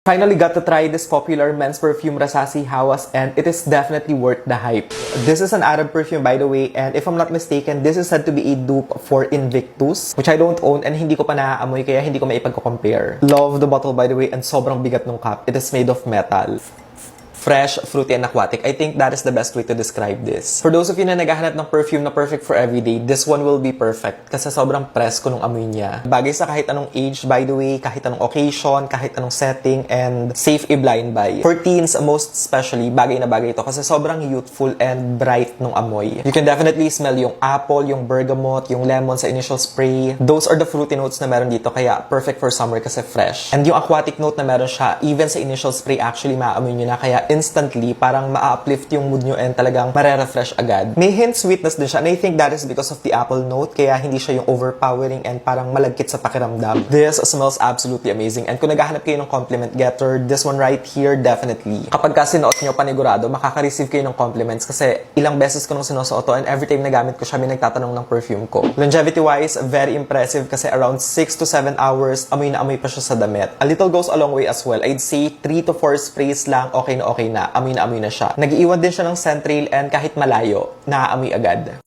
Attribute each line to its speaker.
Speaker 1: Finally got to try this popular men's perfume Rasasi Hawas, and it is definitely worth the hype. This is an Arab perfume, by the way, and if I'm not mistaken, this is said to be a dupe for Invictus, which I don't own and hindi ko pa naaamoy kaya hindi ko maipagko-compare. Love the bottle, by the way, and sobrang bigat ng cap. It is made of metal. Fresh, fruity, and aquatic. I think that is the best way to describe this. For those of you na naghahanap ng perfume na perfect for everyday, this one will be perfect kasi sobrang presko nung amoy niya. Bagay sa kahit anong age, by the way, kahit anong occasion, kahit anong setting, and safe i-blind buy. For teens, most especially, bagay na bagay ito kasi sobrang youthful and bright nung amoy. You can definitely smell yung apple, yung bergamot, yung lemon sa initial spray. Those are the fruity notes na meron dito kaya perfect for summer kasi fresh. And yung aquatic note na meron siya, even sa initial spray, actually maamoy nyo na kaya instantly, parang ma-uplift yung mood nyo and talagang mare-refresh agad. May hint sweetness din siya and I think that is because of the apple note kaya hindi siya yung overpowering and parang malagkit sa pakiramdam. This smells absolutely amazing and kung naghahanap kayo ng compliment getter, this one right here, definitely. Kapag ka sinuot nyo panigurado, makaka-receive kayo ng compliments kasi ilang beses ko nung sinusuot to and every time na gamit ko siya, may nagtatanong ng perfume ko. Longevity-wise, very impressive kasi around 6 to 7 hours, amoy na amoy pa siya sa damit. A little goes a long way as well. I'd say 3 to 4 sprays lang, okay na siya. Nag-iiwan din siya ng scent trail and kahit malayo, naaamoy agad.